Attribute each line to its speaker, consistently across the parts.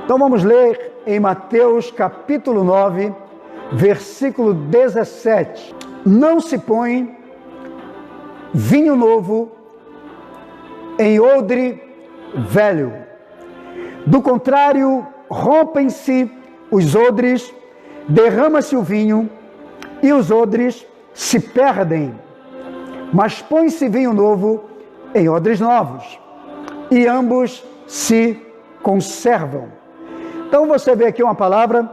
Speaker 1: Então vamos ler em Mateus capítulo 9, versículo 17. Não se põe vinho novo em odre velho. Do contrário, rompem-se os odres, derrama-se o vinho e os odres se perdem. Mas põe-se vinho novo em odres novos e ambos se conservam. Então você vê aqui uma palavra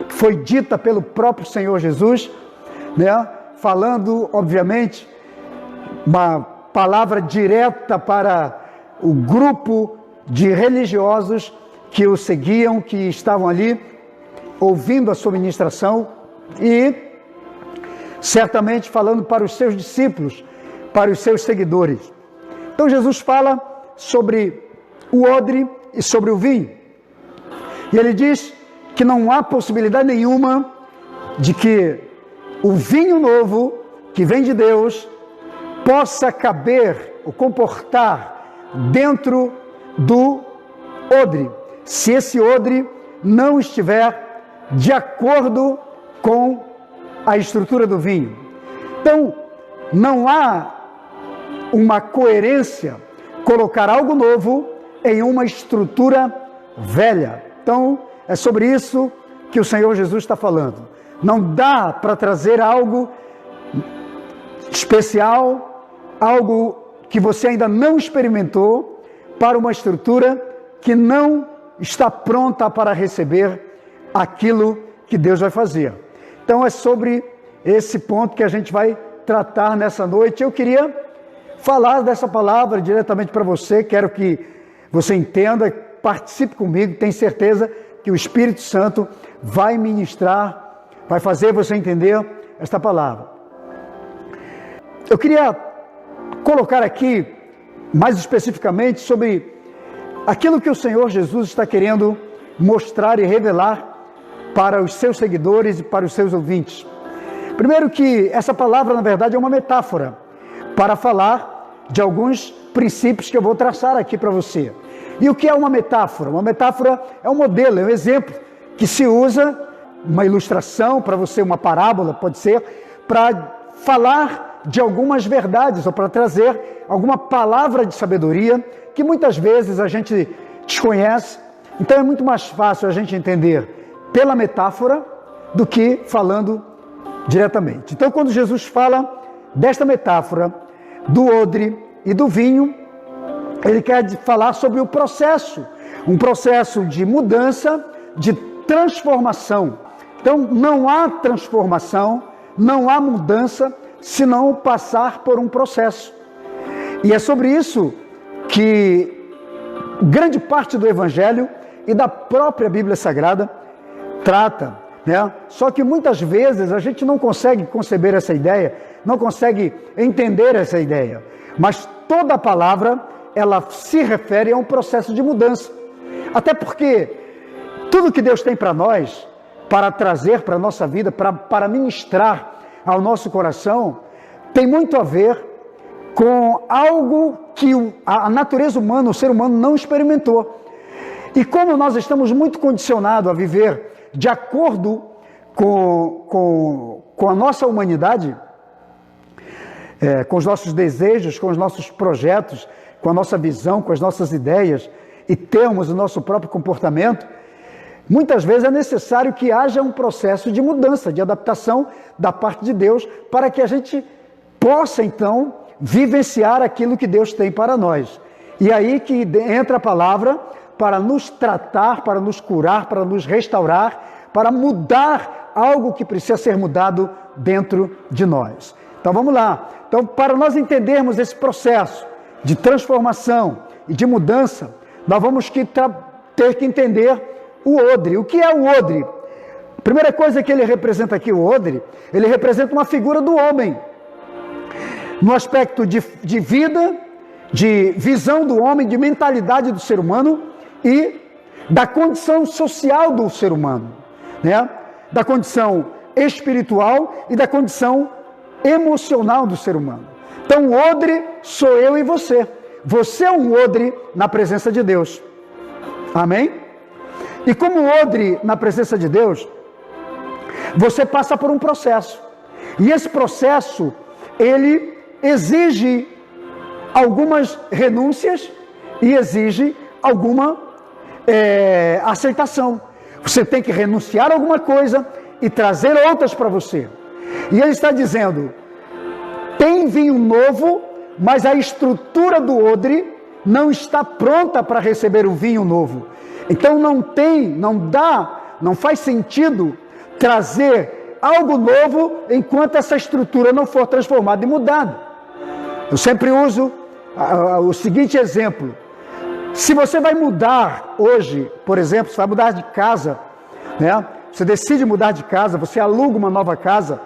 Speaker 1: que foi dita pelo próprio Senhor Jesus, né? Falando, obviamente, uma palavra direta para o grupo de religiosos que o seguiam, que estavam ali ouvindo a sua ministração e certamente falando para os seus discípulos, para os seus seguidores. Então Jesus fala sobre o odre e sobre o vinho. E ele diz que não há possibilidade nenhuma de que o vinho novo, que vem de Deus, possa caber ou comportar dentro do odre, se esse odre não estiver de acordo com a estrutura do vinho. Então, não há uma coerência colocar algo novo em uma estrutura velha. Então, é sobre isso que o Senhor Jesus está falando. Não dá para trazer algo especial, algo que você ainda não experimentou, para uma estrutura que não está pronta para receber aquilo que Deus vai fazer. Então, é sobre esse ponto que a gente vai tratar nessa noite. Eu queria falar dessa palavra diretamente para você, quero que você entenda, participe comigo, tenho certeza que o Espírito Santo vai ministrar, vai fazer você entender esta palavra. Eu queria colocar aqui, mais especificamente, sobre aquilo que o Senhor Jesus está querendo mostrar e revelar para os seus seguidores e para os seus ouvintes. Primeiro que essa palavra, na verdade, é uma metáfora para falar de alguns princípios que eu vou traçar aqui para você. E o que é uma metáfora? Uma metáfora é um modelo, é um exemplo que se usa, uma ilustração para você, uma parábola, pode ser, para falar de algumas verdades ou para trazer alguma palavra de sabedoria que muitas vezes a gente desconhece. Então é muito mais fácil a gente entender pela metáfora do que falando diretamente. Então, quando Jesus fala desta metáfora do odre e do vinho, ele quer falar sobre o processo, um processo de mudança, de transformação. Então, não há transformação, não há mudança, se não passar por um processo. E é sobre isso que grande parte do Evangelho e da própria Bíblia Sagrada trata, né? Só que muitas vezes a gente não consegue conceber essa ideia, não consegue entender essa ideia. Mas toda a palavra, ela se refere a um processo de mudança. Até porque tudo que Deus tem para nós, para trazer para a nossa vida, para ministrar ao nosso coração, tem muito a ver com algo que a natureza humana, o ser humano não experimentou. E como nós estamos muito condicionados a viver de acordo com a nossa humanidade, com os nossos desejos, com os nossos projetos, com a nossa visão, com as nossas ideias, e termos o nosso próprio comportamento, muitas vezes é necessário que haja um processo de mudança, de adaptação da parte de Deus, para que a gente possa, então, vivenciar aquilo que Deus tem para nós. E aí que entra a palavra para nos tratar, para nos curar, para nos restaurar, para mudar algo que precisa ser mudado dentro de nós. Então vamos lá. Então, para nós entendermos esse processo de transformação e de mudança, nós vamos ter que entender o odre. O que é o odre? A primeira coisa que ele representa aqui, o odre, ele representa uma figura do homem, no aspecto de vida, de visão do homem, de mentalidade do ser humano e da condição social do ser humano, né? Da condição espiritual e da condição emocional do ser humano. Então, o odre sou eu e você. Você é um odre na presença de Deus. Amém? E como odre na presença de Deus, você passa por um processo. E esse processo, ele exige algumas renúncias e exige alguma aceitação. Você tem que renunciar a alguma coisa e trazer outras para você. E ele está dizendo, tem vinho novo, mas a estrutura do odre não está pronta para receber o vinho novo. Então não faz sentido trazer algo novo enquanto essa estrutura não for transformada e mudada. Eu sempre uso o seguinte exemplo. Se você vai mudar hoje, por exemplo, você vai mudar de casa, né? Você decide mudar de casa, você aluga uma nova casa,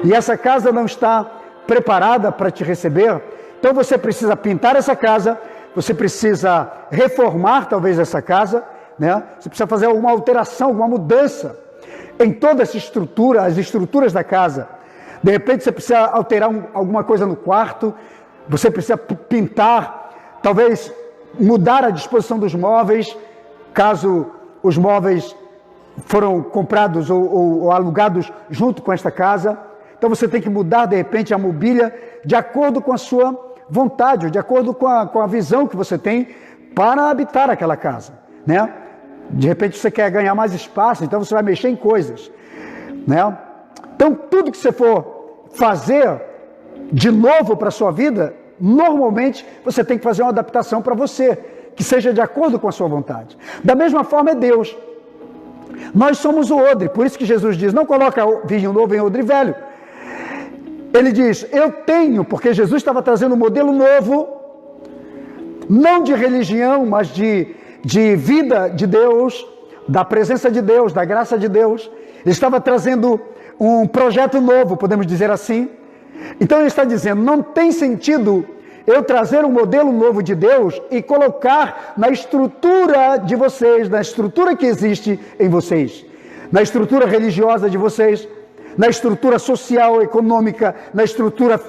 Speaker 1: e essa casa não está preparada para te receber, então você precisa pintar essa casa, você precisa reformar talvez essa casa, né? Você precisa fazer alguma alteração, alguma mudança em toda essa estrutura, as estruturas da casa. De repente você precisa alterar alguma coisa no quarto, você precisa pintar, talvez mudar a disposição dos móveis, caso os móveis foram comprados ou alugados junto com esta casa. Então você tem que mudar de repente a mobília de acordo com a sua vontade, de acordo com a visão que você tem para habitar aquela casa, né? De repente você quer ganhar mais espaço, então você vai mexer em coisas, né? Então tudo que você for fazer de novo para a sua vida, normalmente você tem que fazer uma adaptação para você, que seja de acordo com a sua vontade. Da mesma forma é Deus. Nós somos o odre, por isso que Jesus diz, não coloca vinho novo em odre velho. Ele diz, eu tenho, porque Jesus estava trazendo um modelo novo, não de religião, mas de vida de Deus, da presença de Deus, da graça de Deus. Ele estava trazendo um projeto novo, podemos dizer assim. Então ele está dizendo, não tem sentido eu trazer um modelo novo de Deus e colocar na estrutura de vocês, na estrutura que existe em vocês, na estrutura religiosa de vocês, na estrutura social, econômica, na estrutura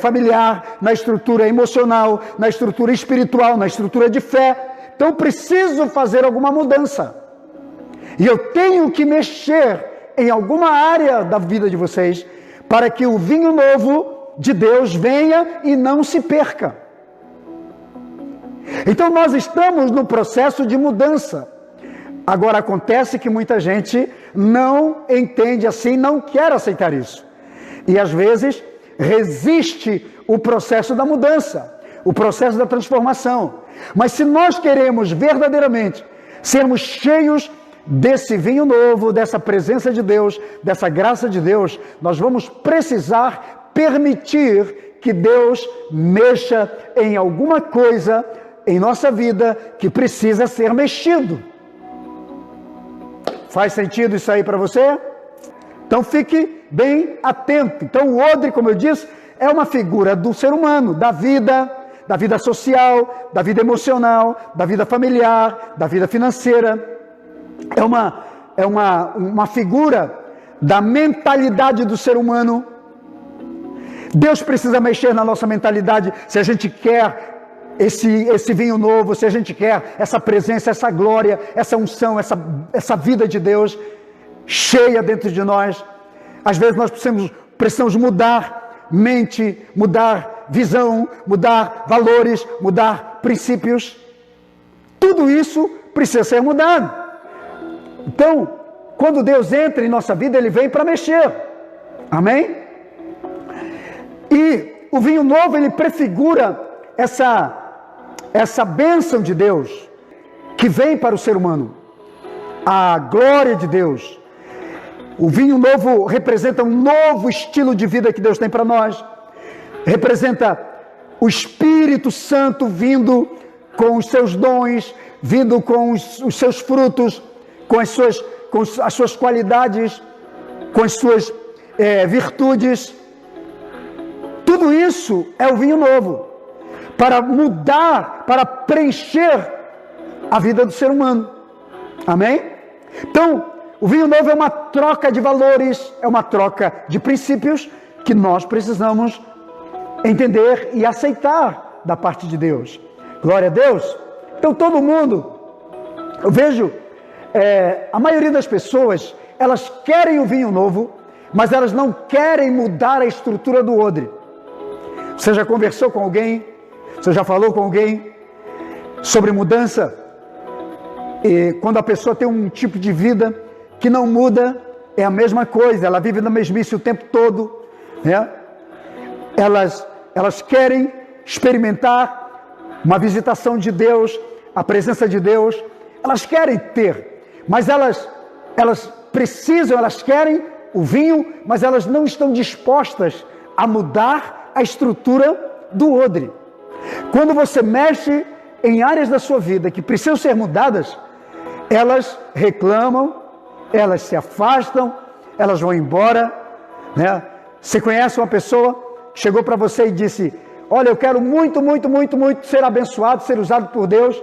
Speaker 1: familiar, na estrutura emocional, na estrutura espiritual, na estrutura de fé. Então preciso fazer alguma mudança. E eu tenho que mexer em alguma área da vida de vocês para que o vinho novo de Deus venha e não se perca. Então nós estamos no processo de mudança. Agora acontece que muita gente não entende assim, não quer aceitar isso. E às vezes resiste o processo da mudança, o processo da transformação. Mas se nós queremos verdadeiramente sermos cheios desse vinho novo, dessa presença de Deus, dessa graça de Deus, nós vamos precisar permitir que Deus mexa em alguma coisa em nossa vida que precisa ser mexido. Faz sentido isso aí para você? Então fique bem atento. Então o odre, como eu disse, é uma figura do ser humano, da vida social, da vida emocional, da vida familiar, da vida financeira. É uma figura da mentalidade do ser humano. Deus precisa mexer na nossa mentalidade se a gente quer esse vinho novo, se a gente quer essa presença, essa glória, essa unção, essa vida de Deus cheia dentro de nós. Às vezes nós precisamos mudar mente, mudar visão, mudar valores, mudar princípios. Tudo isso precisa ser mudado. Então, quando Deus entra em nossa vida, Ele vem para mexer. Amém? E o vinho novo, ele prefigura essa bênção de Deus que vem para o ser humano. A glória de Deus. O vinho novo representa um novo estilo de vida que Deus tem para nós. Representa o Espírito Santo vindo com os seus dons, vindo com os seus frutos, com as suas qualidades, com as suas virtudes. Tudo isso é o vinho novo, para mudar, para preencher a vida do ser humano. Amém? Então, o vinho novo é uma troca de valores, é uma troca de princípios que nós precisamos entender e aceitar da parte de Deus. Glória a Deus. Então todo mundo Eu vejo a maioria das pessoas, elas querem o vinho novo, mas elas não querem mudar a estrutura do odre. Você já conversou com alguém? Você já falou com alguém sobre mudança? E quando a pessoa tem um tipo de vida que não muda, é a mesma coisa, ela vive na mesmice o tempo todo, né? Elas querem experimentar uma visitação de Deus, a presença de Deus, elas querem ter, mas elas precisam, elas querem o vinho, mas elas não estão dispostas a mudar a estrutura do odre. Quando você mexe em áreas da sua vida que precisam ser mudadas, elas reclamam, elas se afastam, elas vão embora, né? Você conhece uma pessoa que chegou para você e disse: olha, eu quero muito, muito, muito, muito ser abençoado, ser usado por Deus,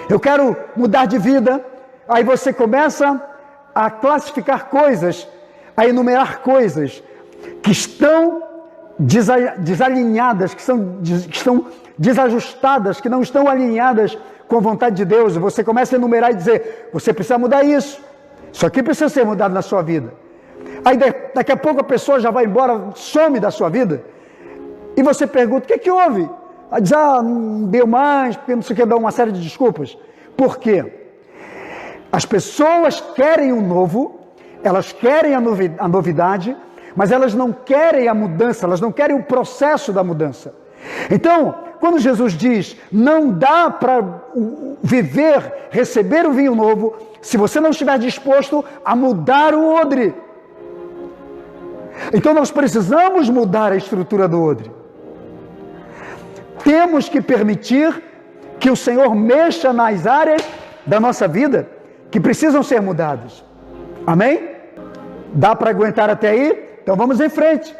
Speaker 1: eu quero mudar de vida. Aí você começa a classificar coisas, a enumerar coisas que estão desalinhadas, que estão desajustadas, que não estão alinhadas com a vontade de Deus. Você começa a enumerar e dizer: você precisa mudar isso, isso aqui precisa ser mudado na sua vida. Aí daqui a pouco a pessoa já vai embora, some da sua vida, e você pergunta: o que houve? Ela diz: não deu mais, porque não sei o que, dá uma série de desculpas. Por quê? As pessoas querem o novo, elas querem a novidade, mas elas não querem a mudança, elas não querem o processo da mudança. Então, quando Jesus diz: não dá para viver, receber o vinho novo, se você não estiver disposto a mudar o odre. Então nós precisamos mudar a estrutura do odre. Temos que permitir que o Senhor mexa nas áreas da nossa vida que precisam ser mudadas. Amém? Dá para aguentar até aí? Então vamos em frente.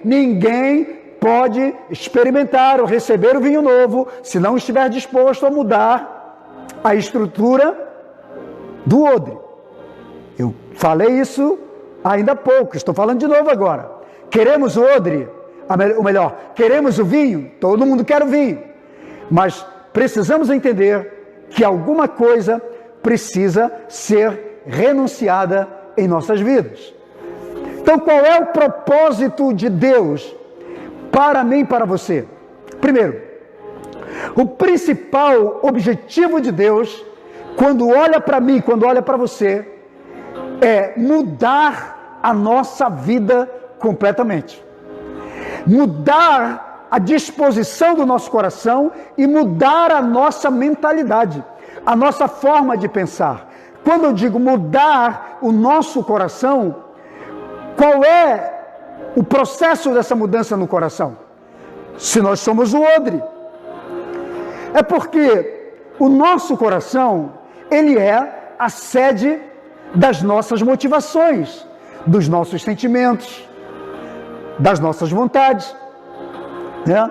Speaker 1: Ninguém pode experimentar ou receber o vinho novo se não estiver disposto a mudar a estrutura do odre. Eu falei isso ainda há pouco, estou falando de novo agora. Queremos o odre, ou melhor, queremos o vinho, todo mundo quer o vinho, mas precisamos entender que alguma coisa precisa ser renunciada em nossas vidas. Então, qual é o propósito de Deus para mim e para você? Primeiro, o principal objetivo de Deus, quando olha para mim, quando olha para você, é mudar a nossa vida completamente. Mudar a disposição do nosso coração e mudar a nossa mentalidade, a nossa forma de pensar. Quando eu digo mudar o nosso coração, qual é o processo dessa mudança no coração? Se nós somos o odre, é porque o nosso coração, ele é a sede das nossas motivações, dos nossos sentimentos, das nossas vontades, né?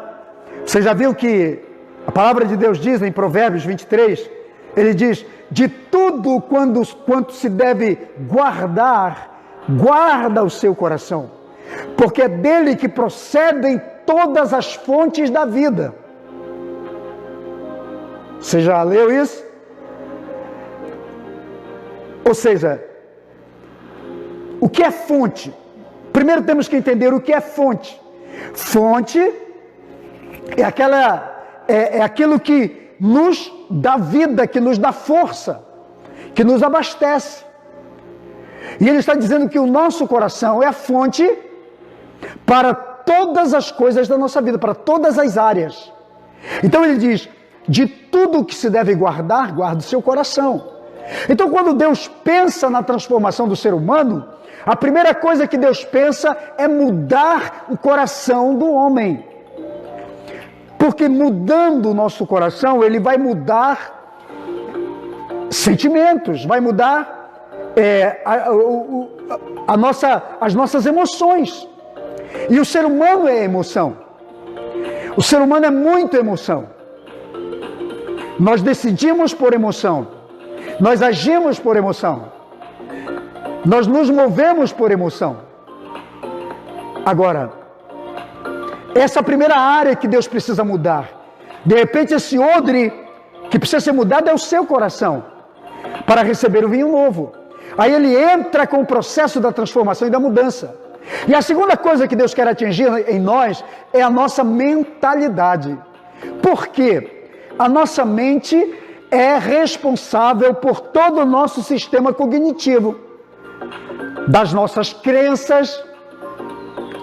Speaker 1: Você já viu que a palavra de Deus diz em Provérbios 23, ele diz: de tudo quanto se deve guardar, guarda o seu coração, porque é dele que procedem todas as fontes da vida. Você já leu isso? Ou seja, o que é fonte? Primeiro temos que entender o que é fonte. Fonte é aquilo que nos dá vida, que nos dá força, que nos abastece. E ele está dizendo que o nosso coração é a fonte para todas as coisas da nossa vida, para todas as áreas. Então ele diz: de tudo que se deve guardar, guarda o seu coração. Então, quando Deus pensa na transformação do ser humano, a primeira coisa que Deus pensa é mudar o coração do homem. Porque mudando o nosso coração, ele vai mudar sentimentos, vai mudar as nossas emoções. E o ser humano é emoção. O ser humano é muito emoção. Nós decidimos por emoção. Nós agimos por emoção. Nós nos movemos por emoção. Agora, essa é a primeira área que Deus precisa mudar. De repente esse odre que precisa ser mudado é o seu coração, para receber o vinho novo. Aí ele entra com o processo da transformação e da mudança. E a segunda coisa que Deus quer atingir em nós é a nossa mentalidade. Por quê? A nossa mente é responsável por todo o nosso sistema cognitivo, das nossas crenças,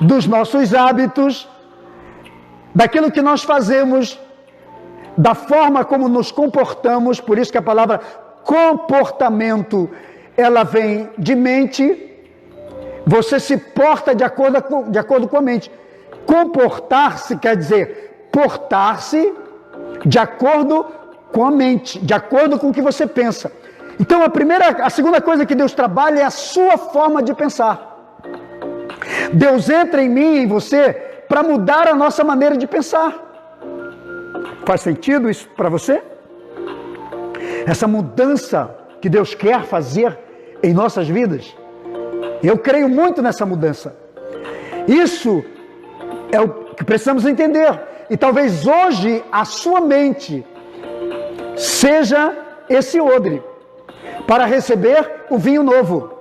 Speaker 1: dos nossos hábitos, daquilo que nós fazemos, da forma como nos comportamos. Por isso que a palavra comportamento, ela vem de mente. Você se porta de acordo com a mente. Comportar-se quer dizer portar-se de acordo com a mente, de acordo com o que você pensa. Então a segunda coisa que Deus trabalha é a sua forma de pensar. Deus entra em mim e em você para mudar a nossa maneira de pensar. Faz sentido isso para você? Essa mudança que Deus quer fazer em nossas vidas, eu creio muito nessa mudança. Isso é o que precisamos entender. E talvez hoje a sua mente seja esse odre para receber o vinho novo,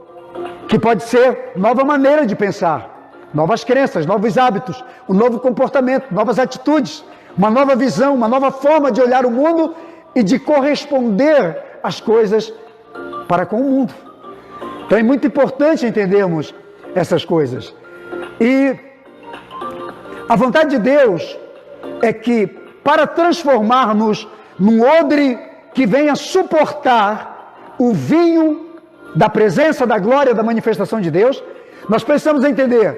Speaker 1: que pode ser nova maneira de pensar, novas crenças, novos hábitos, um novo comportamento, novas atitudes, uma nova visão, uma nova forma de olhar o mundo e de corresponder às coisas para com o mundo. Então é muito importante entendermos essas coisas. E a vontade de Deus é que, para transformar-nos num odre que venha suportar o vinho da presença, da glória, da manifestação de Deus, nós precisamos entender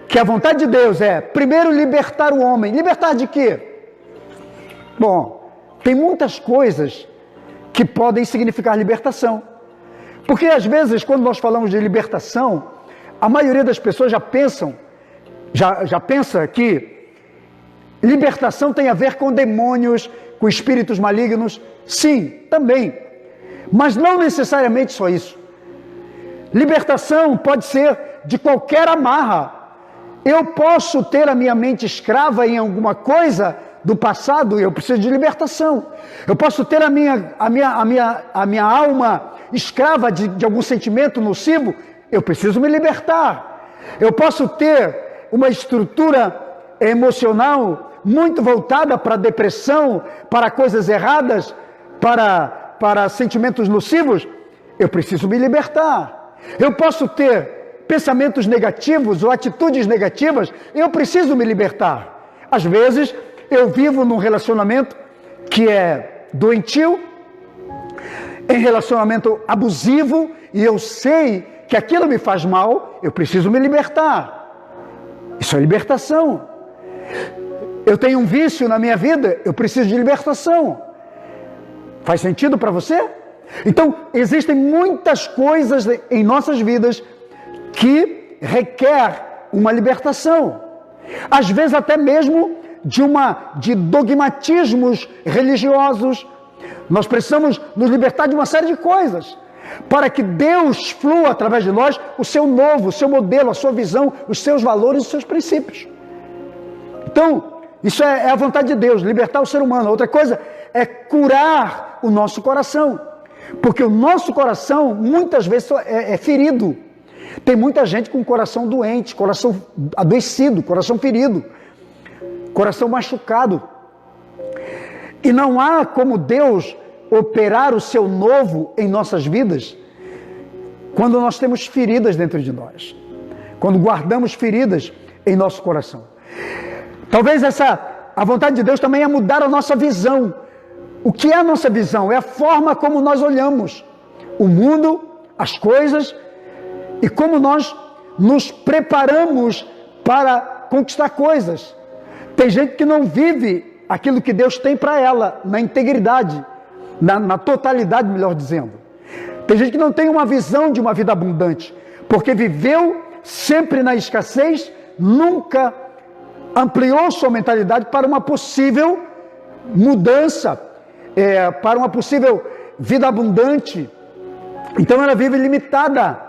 Speaker 1: que a vontade de Deus é, primeiro, libertar o homem. Libertar de quê? Bom, tem muitas coisas que podem significar libertação. Porque às vezes, quando nós falamos de libertação, a maioria das pessoas já pensa que libertação tem a ver com demônios, com espíritos malignos. Sim, também. Mas não necessariamente só isso. Libertação pode ser de qualquer amarra. Eu posso ter a minha mente escrava em alguma coisa do passado e eu preciso de libertação. Eu posso ter a minha alma escrava de algum sentimento nocivo, eu preciso me libertar. Eu posso ter uma estrutura emocional muito voltada para a depressão, para coisas erradas, para sentimentos nocivos, eu preciso me libertar. Eu posso ter pensamentos negativos ou atitudes negativas, eu preciso me libertar. Às vezes, eu vivo num relacionamento que é doentio, em relacionamento abusivo, e eu sei que aquilo me faz mal, eu preciso me libertar. Isso é libertação. Eu tenho um vício na minha vida, eu preciso de libertação. Faz sentido para você? Então, existem muitas coisas em nossas vidas que requer uma libertação. Às vezes até mesmo de dogmatismos religiosos. Nós precisamos nos libertar de uma série de coisas, para que Deus flua através de nós o seu novo, o seu modelo, a sua visão, os seus valores, os seus princípios. Então, isso é a vontade de Deus, libertar o ser humano. Outra coisa é curar o nosso coração, porque o nosso coração muitas vezes é ferido. Tem muita gente com coração doente, coração adoecido, coração ferido, coração machucado. E não há como Deus operar o seu novo em nossas vidas quando nós temos feridas dentro de nós, quando guardamos feridas em nosso coração. Talvez a vontade de Deus também é mudar a nossa visão. O que é a nossa visão? É a forma como nós olhamos o mundo, as coisas, e como nós nos preparamos para conquistar coisas. Tem gente que não vive aquilo que Deus tem para ela, na integridade, na totalidade, melhor dizendo. Tem gente que não tem uma visão de uma vida abundante, porque viveu sempre na escassez, nunca ampliou sua mentalidade para uma possível mudança, para uma possível vida abundante. Então ela vive limitada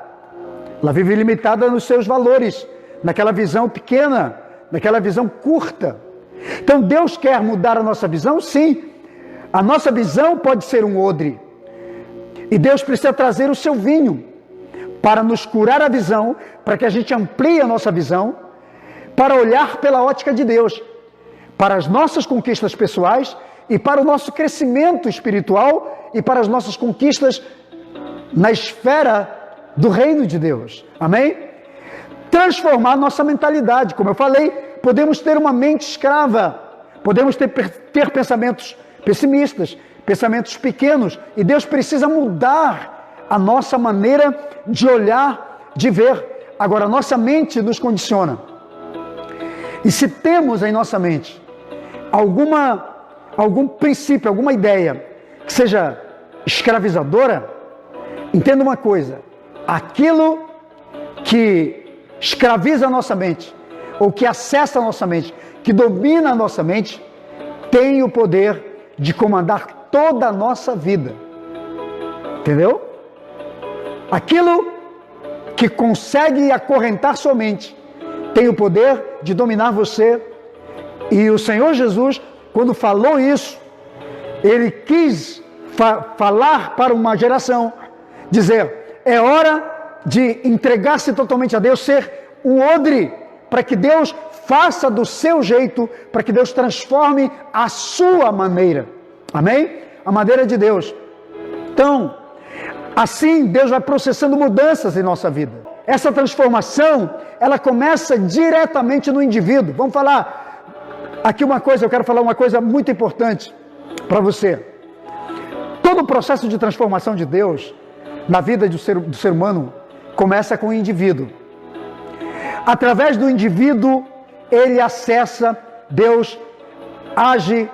Speaker 1: nos seus valores, naquela visão pequena, naquela visão curta. Então Deus quer mudar a nossa visão? Sim. A nossa visão pode ser um odre. E Deus precisa trazer o seu vinho para nos curar a visão, para que a gente amplie a nossa visão, para olhar pela ótica de Deus, para as nossas conquistas pessoais e para o nosso crescimento espiritual e para as nossas conquistas na esfera do reino de Deus. Amém? Transformar nossa mentalidade. Como eu falei, podemos ter uma mente escrava, podemos ter pensamentos pessimistas, pensamentos pequenos, e Deus precisa mudar a nossa maneira de olhar, de ver. Agora, a nossa mente nos condiciona. E se temos em nossa mente algum princípio, alguma ideia que seja escravizadora, entenda uma coisa: aquilo que escraviza a nossa mente, ou que acessa a nossa mente, que domina a nossa mente, tem o poder de comandar toda a nossa vida. Entendeu? Aquilo que consegue acorrentar sua mente tem o poder de dominar você. E o Senhor Jesus, quando falou isso, ele quis falar para uma geração, dizer: é hora de entregar-se totalmente a Deus, ser um odre, para que Deus faça do seu jeito, para que Deus transforme a sua maneira. Amém? A maneira de Deus. Então, assim Deus vai processando mudanças em nossa vida. Essa transformação, ela começa diretamente no indivíduo. Vamos falar aqui uma coisa, eu quero falar uma coisa muito importante para você. Todo o processo de transformação de Deus na vida do ser humano começa com o indivíduo. Através do indivíduo, ele acessa, Deus age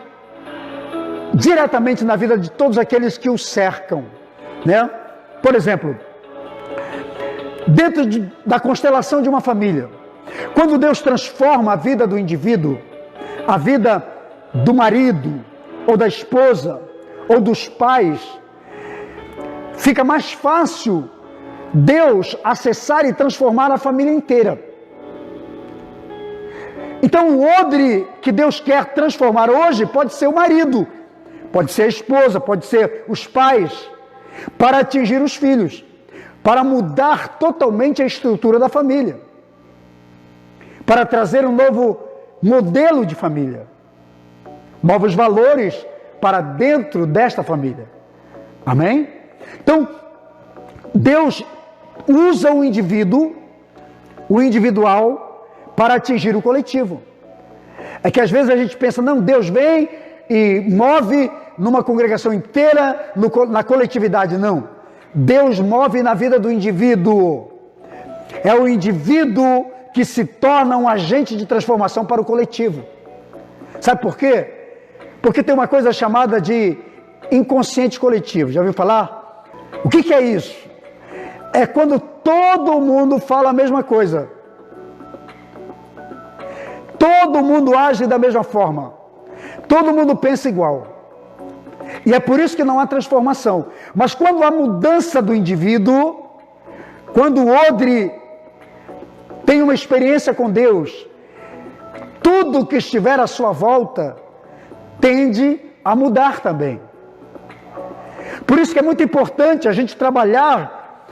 Speaker 1: diretamente na vida de todos aqueles que o cercam, né? Por exemplo, dentro da constelação de uma família, quando Deus transforma a vida do indivíduo, a vida do marido, ou da esposa, ou dos pais, fica mais fácil Deus acessar e transformar a família inteira. Então, o odre que Deus quer transformar hoje pode ser o marido, pode ser a esposa, pode ser os pais, para atingir os filhos, para mudar totalmente a estrutura da família, para trazer um novo modelo de família, novos valores para dentro desta família. Amém? Então, Deus usa o indivíduo, o individual, para atingir o coletivo. É que às vezes a gente pensa: não, Deus vem e move numa congregação inteira, na coletividade. Não. Deus move na vida do indivíduo. É o indivíduo que se torna um agente de transformação para o coletivo. Sabe por quê? Porque tem uma coisa chamada de inconsciente coletivo. Já ouviu falar? O que é isso? É quando todo mundo fala a mesma coisa. Todo mundo age da mesma forma. Todo mundo pensa igual. E é por isso que não há transformação. Mas quando há mudança do indivíduo, quando o odre tem uma experiência com Deus, tudo que estiver à sua volta tende a mudar também. Por isso que é muito importante a gente trabalhar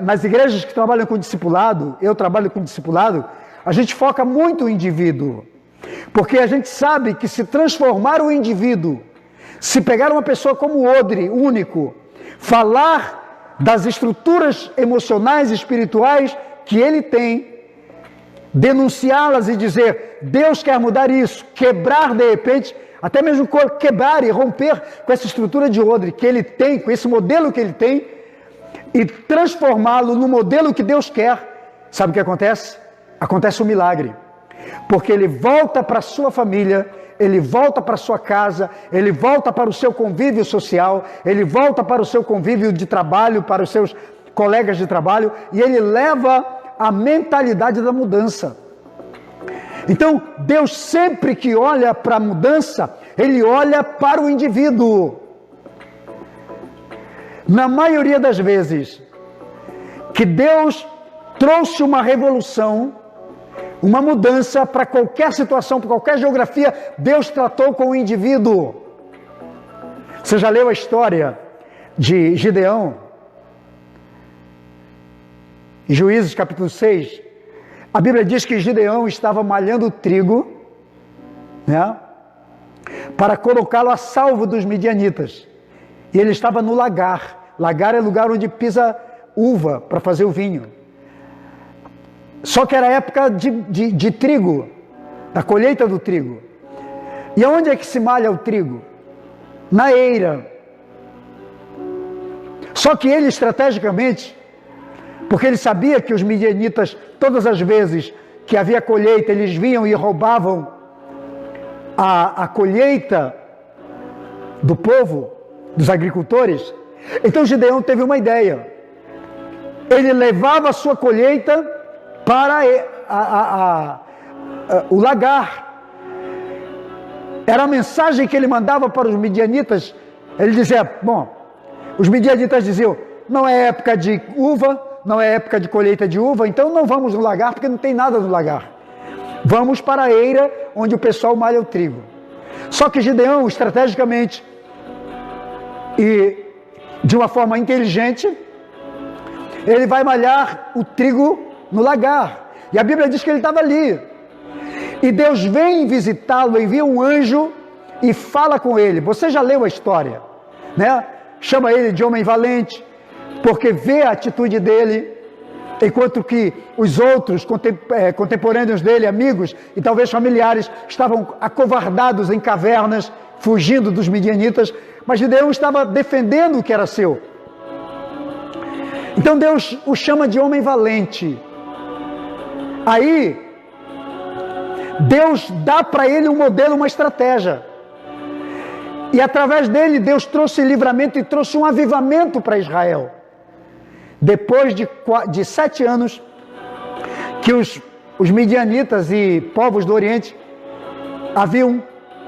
Speaker 1: nas igrejas que trabalham com discipulado. Eu trabalho com discipulado. A gente foca muito no indivíduo, porque a gente sabe que se transformar o indivíduo, se pegar uma pessoa como odre, único, falar das estruturas emocionais e espirituais que ele tem, denunciá-las e dizer: Deus quer mudar isso, quebrar de repente, até mesmo quebrar e romper com essa estrutura de odre que ele tem, com esse modelo que ele tem, e transformá-lo no modelo que Deus quer. Sabe o que acontece? Acontece um milagre, porque ele volta para a sua família, ele volta para a sua casa, ele volta para o seu convívio social, ele volta para o seu convívio de trabalho, para os seus colegas de trabalho, e ele leva a mentalidade da mudança. Então, Deus sempre que olha para a mudança, ele olha para o indivíduo. Na maioria das vezes que Deus trouxe uma revolução, uma mudança para qualquer situação, para qualquer geografia, Deus tratou com o indivíduo. Você já leu a história de Gideão? Em Juízes capítulo 6, a Bíblia diz que Gideão estava malhando o trigo, né, para colocá-lo a salvo dos midianitas. E ele estava no lagar. Lagar é lugar onde pisa uva para fazer o vinho. Só que era época de trigo, da colheita do trigo. E aonde é que se malha o trigo? Na eira. Só que ele, estrategicamente, porque ele sabia que os midianitas, todas as vezes que havia colheita, eles vinham e roubavam a colheita do povo, dos agricultores. Então Gideão teve uma ideia. Ele levava a sua colheita para o lagar. Era a mensagem que ele mandava para os midianitas. Ele dizia, bom, os midianitas diziam, não é época de uva, não é época de colheita de uva, então não vamos no lagar, porque não tem nada no lagar. Vamos para a eira, onde o pessoal malha o trigo. Só que Gideão, estrategicamente e de uma forma inteligente, ele vai malhar o trigo no lagar. E a Bíblia diz que ele estava ali. E Deus vem visitá-lo, envia um anjo e fala com ele. Você já leu a história, né? Chama ele de homem valente, porque vê a atitude dele, enquanto que os outros contemporâneos dele, amigos e talvez familiares, estavam acovardados em cavernas, fugindo dos midianitas, mas Gideão estava defendendo o que era seu. Então Deus o chama de homem valente. Aí, Deus dá para ele um modelo, uma estratégia. E através dele, Deus trouxe livramento e trouxe um avivamento para Israel. Depois de 7 anos que os midianitas e povos do Oriente haviam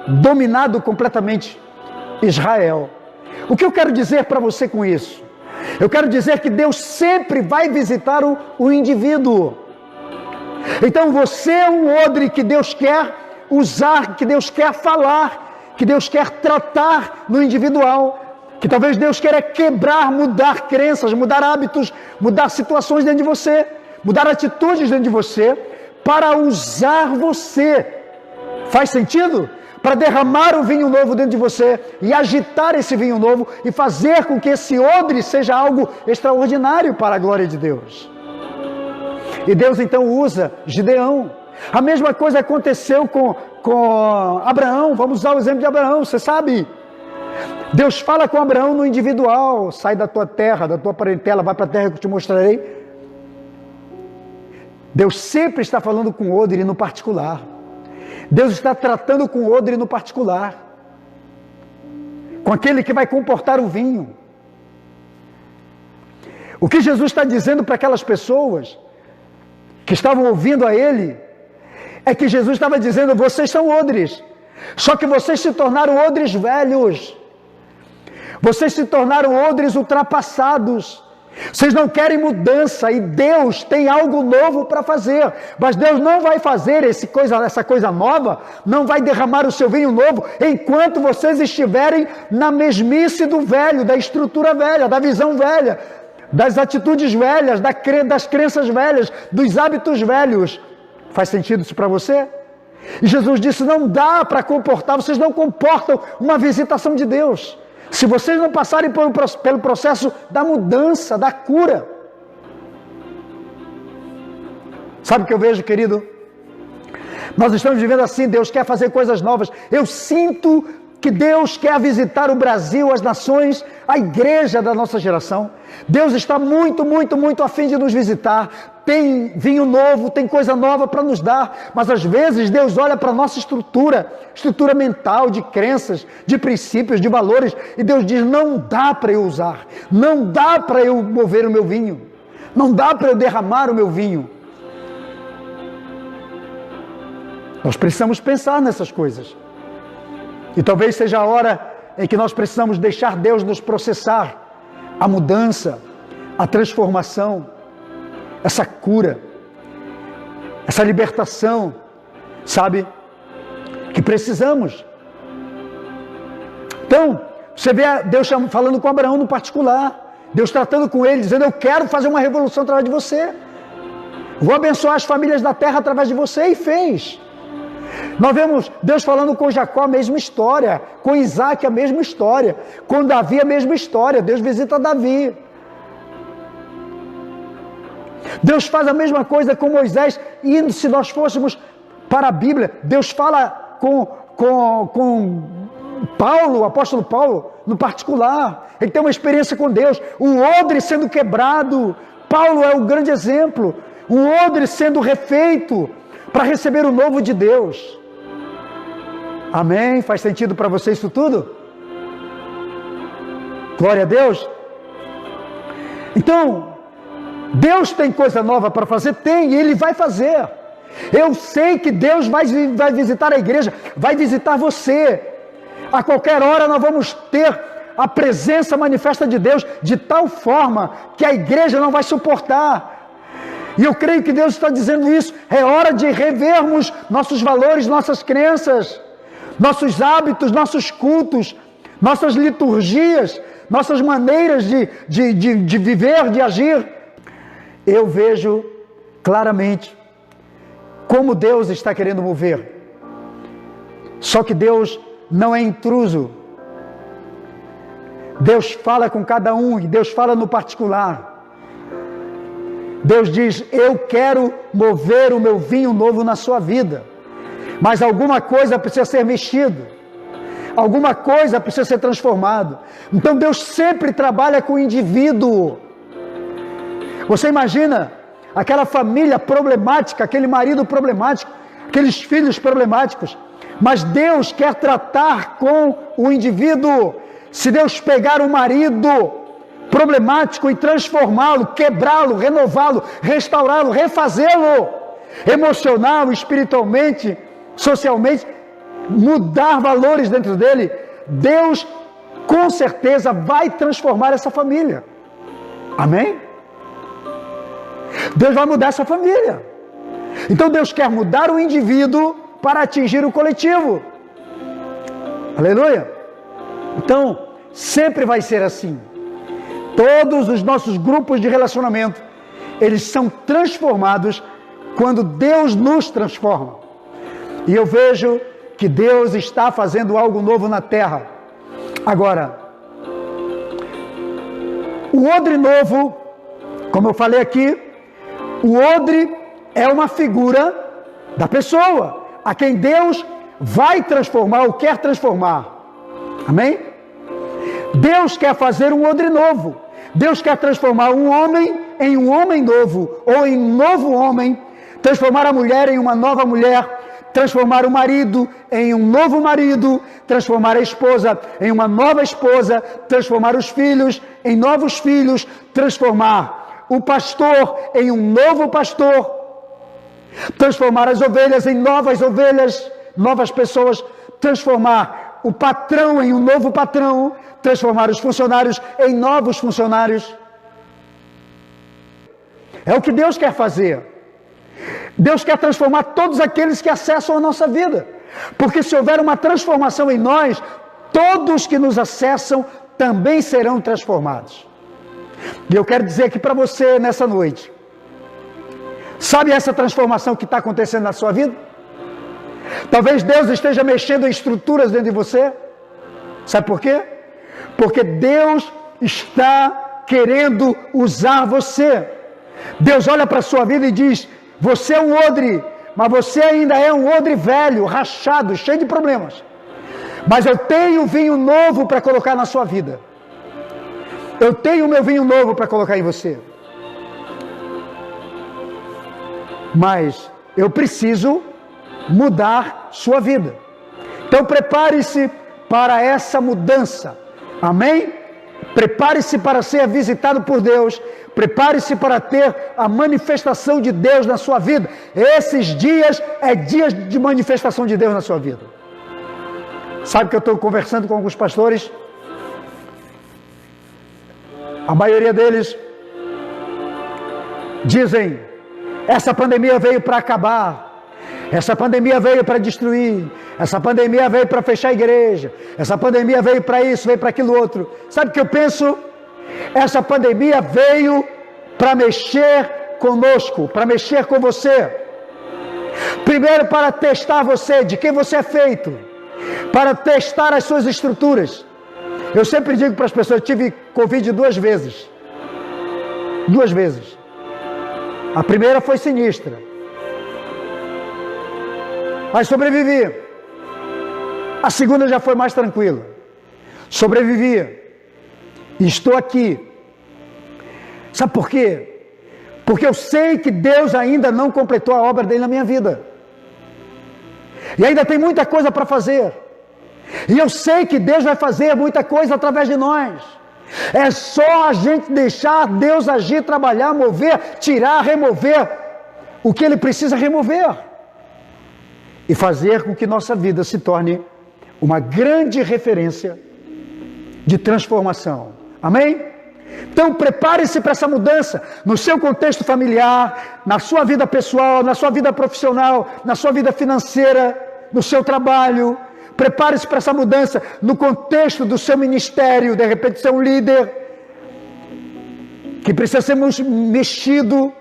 Speaker 1: dominado completamente Israel. O que eu quero dizer para você com isso? Eu quero dizer que Deus sempre vai visitar o indivíduo. Então você é um odre que Deus quer usar, que Deus quer falar, que Deus quer tratar no individual. Que talvez Deus queira quebrar, mudar crenças, mudar hábitos, mudar situações dentro de você, mudar atitudes dentro de você, para usar você. Faz sentido? Para derramar o vinho novo dentro de você e agitar esse vinho novo e fazer com que esse odre seja algo extraordinário para a glória de Deus. E Deus então usa Gideão. A mesma coisa aconteceu com Abraão. Vamos usar o exemplo de Abraão, você sabe? Deus fala com Abraão no individual, sai da tua terra, da tua parentela, vai para a terra que eu te mostrarei. Deus sempre está falando com o odre no particular. Deus está tratando com o odre no particular. Com aquele que vai comportar o vinho. O que Jesus está dizendo para aquelas pessoas que estavam ouvindo a Ele, é que Jesus estava dizendo, vocês são odres, só que vocês se tornaram odres velhos. Vocês se tornaram odres ultrapassados. Vocês não querem mudança e Deus tem algo novo para fazer. Mas Deus não vai fazer essa coisa nova, não vai derramar o seu vinho novo enquanto vocês estiverem na mesmice do velho, da estrutura velha, da visão velha, das atitudes velhas, das crenças velhas, dos hábitos velhos. Faz sentido isso para você? E Jesus disse, não dá para comportar, vocês não comportam uma visitação de Deus. Se vocês não passarem pelo processo da mudança, da cura. Sabe o que eu vejo, querido? Nós estamos vivendo assim, Deus quer fazer coisas novas. Eu sinto que Deus quer visitar o Brasil, as nações, a igreja da nossa geração. Deus está muito, muito, muito a fim de nos visitar. Tem vinho novo, tem coisa nova para nos dar, mas às vezes Deus olha para a nossa estrutura mental, de crenças, de princípios, de valores, e Deus diz, não dá para eu usar, não dá para eu mover o meu vinho, não dá para eu derramar o meu vinho. Nós precisamos pensar nessas coisas, e talvez seja a hora em que nós precisamos deixar Deus nos processar, a mudança, a transformação, essa cura, essa libertação, sabe, que precisamos. Então, Você vê Deus falando com Abraão no particular. Deus tratando com ele, dizendo: eu quero fazer uma revolução através de você. Vou abençoar as famílias da terra através de você. E fez. Nós vemos Deus falando com Jacó a mesma história. Com Isaac a mesma história. Com Davi a mesma história. Deus visita Davi. Deus faz a mesma coisa com Moisés. E se nós fôssemos para a Bíblia, Deus fala com Paulo, o apóstolo Paulo, no particular. Ele tem uma experiência com Deus. O odre sendo quebrado. Paulo é o grande exemplo. O odre sendo refeito para receber o novo de Deus. Amém? Faz sentido para você isso tudo? Glória a Deus. Então, Deus tem coisa nova para fazer? Tem, e Ele vai fazer. Eu sei que Deus vai visitar a igreja, vai visitar você. A qualquer hora nós vamos ter a presença manifesta de Deus de tal forma que a igreja não vai suportar. E eu creio que Deus está dizendo isso. É hora de revermos nossos valores, nossas crenças, nossos hábitos, nossos cultos, nossas liturgias, nossas maneiras de viver, de agir. Eu vejo claramente como Deus está querendo mover. Só que Deus não é intruso. Deus fala com cada um e Deus fala no particular. Deus diz: eu quero mover o meu vinho novo na sua vida. Mas alguma coisa precisa ser mexida. Alguma coisa precisa ser transformada. Então Deus sempre trabalha com o indivíduo. Você imagina aquela família problemática, aquele marido problemático, aqueles filhos problemáticos. Mas Deus quer tratar com o indivíduo. Se Deus pegar o marido problemático e transformá-lo, quebrá-lo, renová-lo, restaurá-lo, refazê-lo, emocional, espiritualmente, socialmente, mudar valores dentro dele, Deus com certeza vai transformar essa família. Amém? Deus vai mudar essa família. Então Deus quer mudar o indivíduo para atingir o coletivo. Aleluia! Então, sempre vai ser assim. Todos os nossos grupos de relacionamento, eles são transformados quando Deus nos transforma. E eu vejo que Deus está fazendo algo novo na terra. Agora, o odre novo, como eu falei aqui, o odre é uma figura da pessoa, a quem Deus vai transformar ou quer transformar. Amém? Deus quer fazer um odre novo. Deus quer transformar um homem em um homem novo, ou em um novo homem, transformar a mulher em uma nova mulher, transformar o marido em um novo marido, transformar a esposa em uma nova esposa, transformar os filhos em novos filhos, transformar o pastor em um novo pastor, transformar as ovelhas em novas ovelhas, novas pessoas, transformar o patrão em um novo patrão, transformar os funcionários em novos funcionários. É o que Deus quer fazer. Deus quer transformar todos aqueles que acessam a nossa vida. Porque se houver uma transformação em nós, todos que nos acessam também serão transformados. E eu quero dizer aqui para você nessa noite, sabe essa transformação que está acontecendo na sua vida? Talvez Deus esteja mexendo em estruturas dentro de você. Sabe por quê? Porque Deus está querendo usar você. Deus olha para a sua vida e diz: você é um odre, mas você ainda é um odre velho, rachado, cheio de problemas. Mas eu tenho vinho novo para colocar na sua vida. Eu tenho o meu vinho novo para colocar em você. Mas eu preciso mudar sua vida. Então prepare-se para essa mudança. Amém? Prepare-se para ser visitado por Deus. Prepare-se para ter a manifestação de Deus na sua vida. Esses dias é dias de manifestação de Deus na sua vida. Sabe que eu estou conversando com alguns pastores? A maioria deles dizem: essa pandemia veio para acabar. Essa pandemia veio para destruir. Essa pandemia veio para fechar a igreja. Essa pandemia veio para isso, veio para aquilo outro. Sabe o que eu penso? Essa pandemia veio para mexer conosco, para mexer com você. Primeiro para testar você, de quem você é feito. Para testar as suas estruturas. Eu sempre digo para as pessoas, eu tive Covid 2 vezes. 2 vezes. A primeira foi sinistra. Mas sobrevivi. A segunda já foi mais tranquila. Sobrevivi. E estou aqui. Sabe por quê? Porque eu sei que Deus ainda não completou a obra dele na minha vida. E ainda tem muita coisa para fazer. E eu sei que Deus vai fazer muita coisa através de nós. É só a gente deixar Deus agir, trabalhar, mover, tirar, remover o que Ele precisa remover. E fazer com que nossa vida se torne uma grande referência de transformação. Amém? Então prepare-se para essa mudança no seu contexto familiar, na sua vida pessoal, na sua vida profissional, na sua vida financeira, no seu trabalho. Prepare-se para essa mudança no contexto do seu ministério. De repente você é um líder que precisa ser mexido.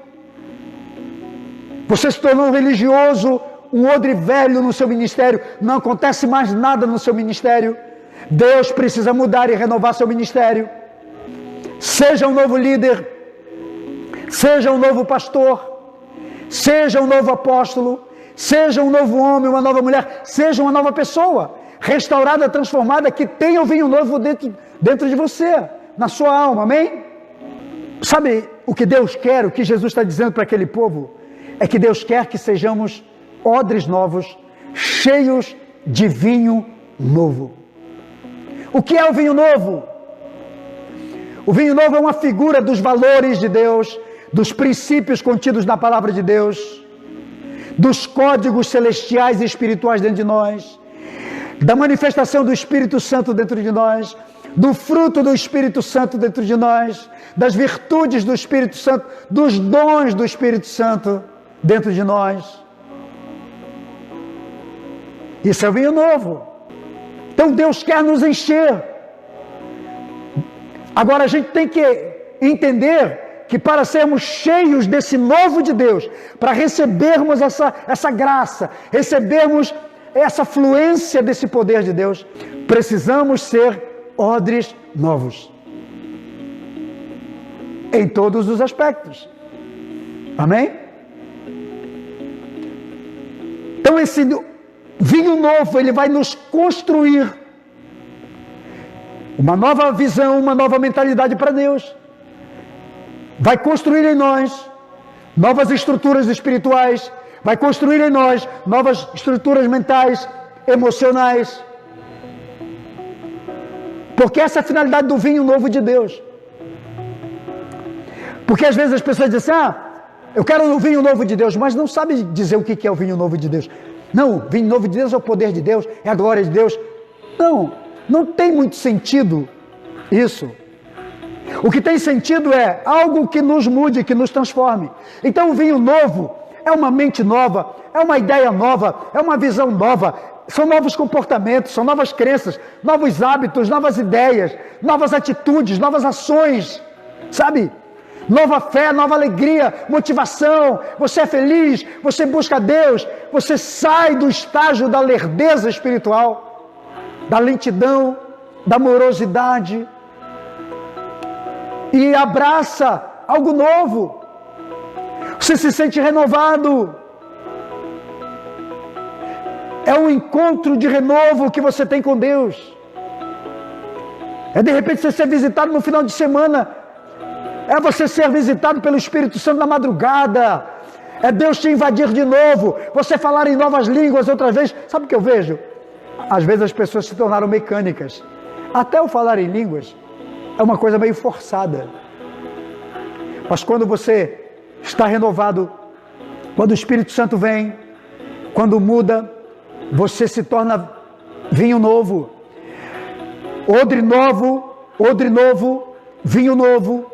Speaker 1: Você se tornou um religioso, um odre velho no seu ministério. Não acontece mais nada no seu ministério. Deus precisa mudar e renovar seu ministério. Seja um novo líder, seja um novo pastor, seja um novo apóstolo, seja um novo homem, uma nova mulher, seja uma nova pessoa, restaurada, transformada, que tenha o vinho novo dentro de você, na sua alma, amém? Sabe o que Deus quer, o que Jesus está dizendo para aquele povo? É que Deus quer que sejamos odres novos, cheios de vinho novo. O que é o vinho novo? O vinho novo é uma figura dos valores de Deus, dos princípios contidos na palavra de Deus, dos códigos celestiais e espirituais dentro de nós, da manifestação do Espírito Santo dentro de nós, do fruto do Espírito Santo dentro de nós, das virtudes do Espírito Santo, dos dons do Espírito Santo dentro de nós. Isso é o vinho novo. Então Deus quer nos encher. Agora a gente tem que entender que para sermos cheios desse novo de Deus, para recebermos essa graça, recebermos essa fluência desse poder de Deus, precisamos ser odres novos. Em todos os aspectos. Amém? Então esse vinho novo, ele vai nos construir uma nova visão, uma nova mentalidade para Deus. Vai construir em nós novas estruturas espirituais, vai construir em nós novas estruturas mentais, emocionais. Porque essa é a finalidade do vinho novo de Deus. Porque às vezes as pessoas dizem assim, eu quero o vinho novo de Deus, mas não sabe dizer o que é o vinho novo de Deus. Não, o vinho novo de Deus é o poder de Deus, é a glória de Deus. Não tem muito sentido isso. O que tem sentido é algo que nos mude, que nos transforme. Então o vinho novo é uma mente nova, é uma ideia nova, é uma visão nova, são novos comportamentos, são novas crenças, novos hábitos, novas ideias, novas atitudes, novas ações, sabe? Nova fé, nova alegria, motivação, você é feliz, você busca Deus, você sai do estágio da lerdeza espiritual, da lentidão, da morosidade e abraça algo novo. Você se sente renovado. É um encontro de renovo que você tem com Deus. É de repente você ser visitado no final de semana. É você ser visitado pelo Espírito Santo na madrugada. É Deus te invadir de novo. Você falar em novas línguas outra vez. Sabe o que eu vejo? Às vezes as pessoas se tornaram mecânicas. Até o falar em línguas é uma coisa meio forçada. Mas quando você está renovado, quando o Espírito Santo vem, quando muda, você se torna vinho novo. Odre novo, vinho novo.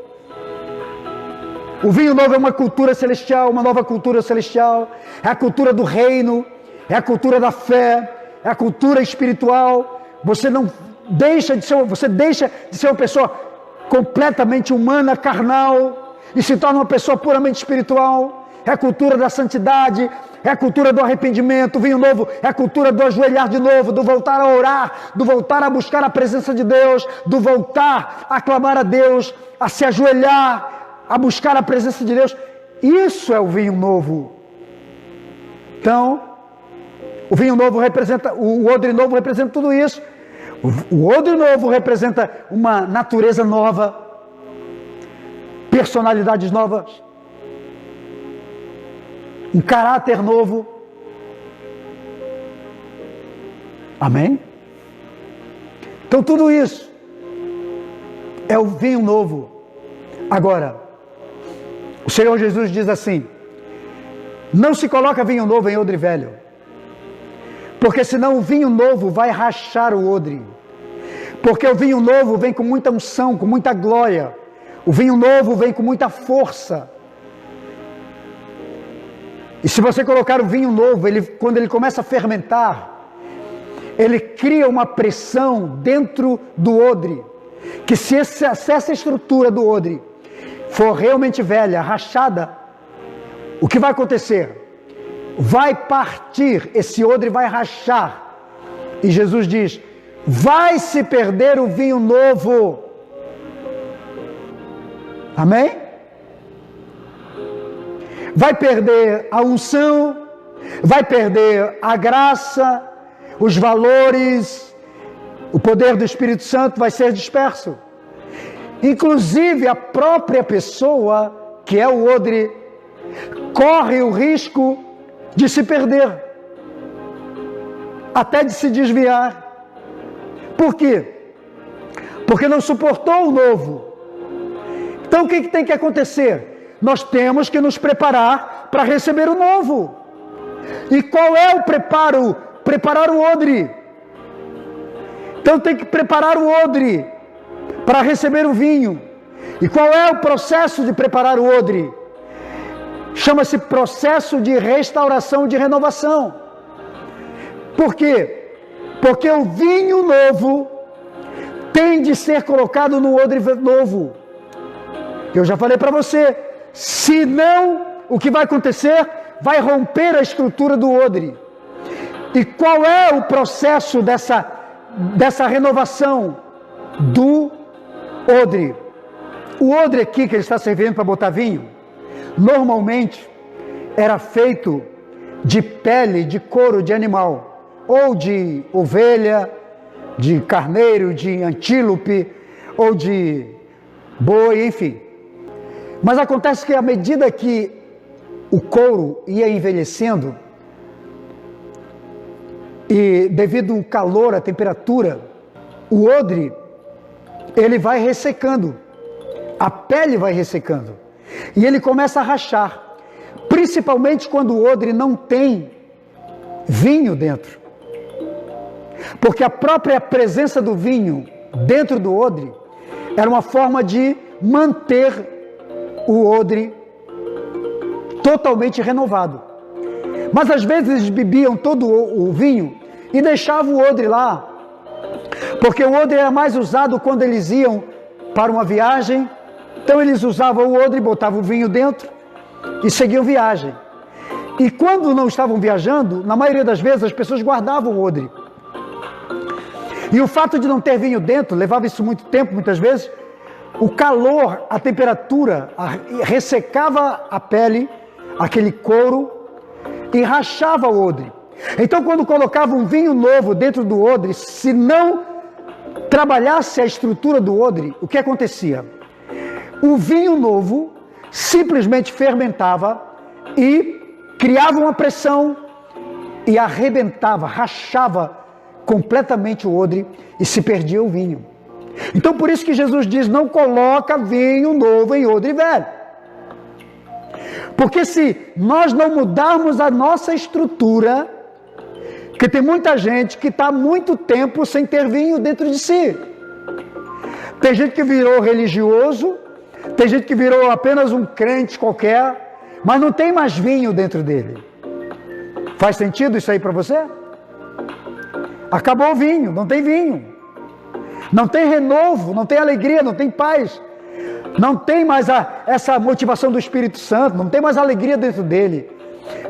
Speaker 1: O vinho novo é uma cultura celestial, uma nova cultura celestial. É a cultura do reino, é a cultura da fé, é a cultura espiritual. Você deixa de ser uma pessoa completamente humana, carnal, e se torna uma pessoa puramente espiritual. É a cultura da santidade, é a cultura do arrependimento. O vinho novo é a cultura do ajoelhar de novo, do voltar a orar, do voltar a buscar a presença de Deus, do voltar a clamar a Deus, a se ajoelhar, a buscar a presença de Deus. Isso é o vinho novo. Então, o vinho novo representa, o odre novo representa tudo isso. O odre novo representa uma natureza nova, personalidades novas, um caráter novo. Amém? Então tudo isso é o vinho novo. Agora, o Senhor Jesus diz assim: não se coloca vinho novo em odre velho, porque senão o vinho novo vai rachar o odre. Porque o vinho novo vem com muita unção, com muita glória. O vinho novo vem com muita força. E se você colocar o vinho novo, quando ele começa a fermentar, ele cria uma pressão dentro do odre, que se essa estrutura do odre for realmente velha, rachada, o que vai acontecer? Vai partir, esse odre vai rachar. E Jesus diz: vai se perder o vinho novo. Amém? Vai perder a unção, vai perder a graça, os valores, o poder do Espírito Santo vai ser disperso. Inclusive a própria pessoa, que é o odre, corre o risco de se perder, até de se desviar. Por quê? Porque não suportou o novo. Então o que tem que acontecer? Nós temos que nos preparar para receber o novo. E qual é o preparo? Preparar o odre. Então tem que preparar o odre para receber o vinho. E qual é o processo de preparar o odre? Chama-se processo de restauração, de renovação. Por quê? Porque o vinho novo tem de ser colocado no odre novo. Eu já falei para você, se não, o que vai acontecer? Vai romper a estrutura do odre. E qual é o processo dessa renovação do odre? O odre aqui que ele está servindo para botar vinho, normalmente era feito de pele, de couro de animal, ou de ovelha, de carneiro, de antílope, ou de boi, enfim. Mas acontece que à medida que o couro ia envelhecendo, e devido ao calor, à temperatura, o odre, ele vai ressecando, a pele vai ressecando, e ele começa a rachar, principalmente quando o odre não tem vinho dentro, porque a própria presença do vinho dentro do odre era uma forma de manter o odre totalmente renovado. Mas às vezes eles bebiam todo o vinho e deixavam o odre lá, porque o odre era mais usado quando eles iam para uma viagem. Então eles usavam o odre, botavam o vinho dentro e seguiam viagem. E quando não estavam viajando, na maioria das vezes as pessoas guardavam o odre. E o fato de não ter vinho dentro, levava isso muito tempo, muitas vezes, o calor, a temperatura, ressecava a pele, aquele couro, e rachava o odre. Então, quando colocava um vinho novo dentro do odre, se não trabalhasse a estrutura do odre, o que acontecia? O vinho novo simplesmente fermentava e criava uma pressão e arrebentava, rachava completamente o odre e se perdia o vinho. Então, por isso que Jesus diz: não coloca vinho novo em odre velho. Porque se nós não mudarmos a nossa estrutura, porque tem muita gente que está há muito tempo sem ter vinho dentro de si. Tem gente que virou religioso, tem gente que virou apenas um crente qualquer, mas não tem mais vinho dentro dele. Faz sentido isso aí para você? Acabou o vinho, não tem vinho. Não tem renovo, não tem alegria, não tem paz. Não tem mais essa motivação do Espírito Santo, não tem mais alegria dentro dele.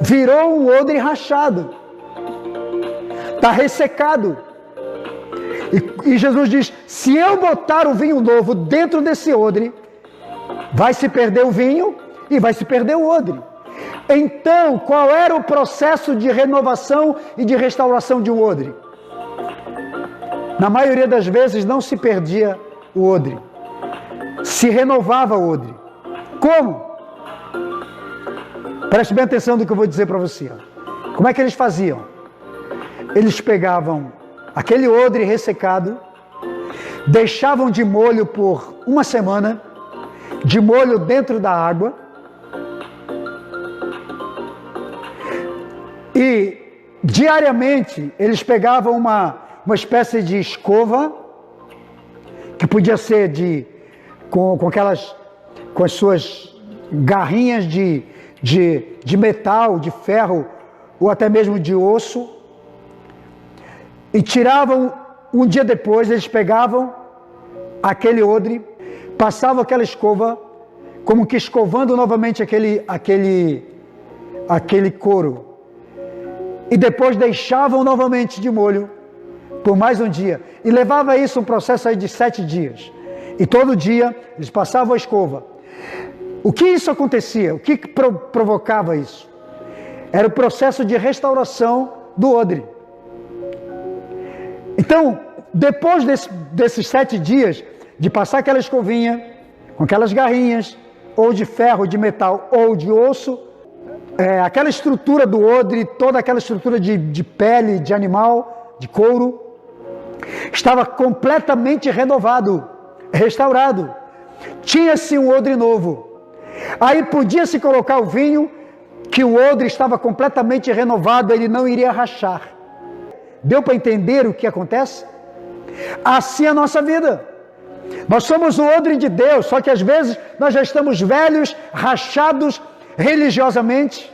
Speaker 1: Virou um odre rachado. Está ressecado. E Jesus diz, se eu botar o vinho novo dentro desse odre, vai se perder o vinho e vai se perder o odre. Então, qual era o processo de renovação e de restauração de um odre? Na maioria das vezes não se perdia o odre, se renovava o odre. Como? Preste bem atenção no que eu vou dizer para você. Como é que eles faziam? Eles pegavam aquele odre ressecado, deixavam de molho por uma semana, de molho dentro da água, e diariamente eles pegavam uma espécie de escova, que podia ser com as suas garrinhas de metal, de ferro, ou até mesmo de osso, e tiravam, um dia depois, eles pegavam aquele odre, passavam aquela escova, como que escovando novamente aquele couro, e depois deixavam novamente de molho, por mais um dia, e levava isso um processo aí de 7 dias, e todo dia eles passavam a escova. O que isso acontecia? O que provocava isso? Era o processo de restauração do odre. Então, depois desses 7 dias, de passar aquela escovinha, com aquelas garrinhas, ou de ferro, de metal, ou de osso, aquela estrutura do odre, toda aquela estrutura de pele, de animal, de couro, estava completamente renovado, restaurado. Tinha-se um odre novo. Aí podia-se colocar o vinho, que o odre estava completamente renovado, ele não iria rachar. Deu para entender o que acontece? Assim é a nossa vida. Nós somos o odre de Deus, só que às vezes nós já estamos velhos, rachados religiosamente,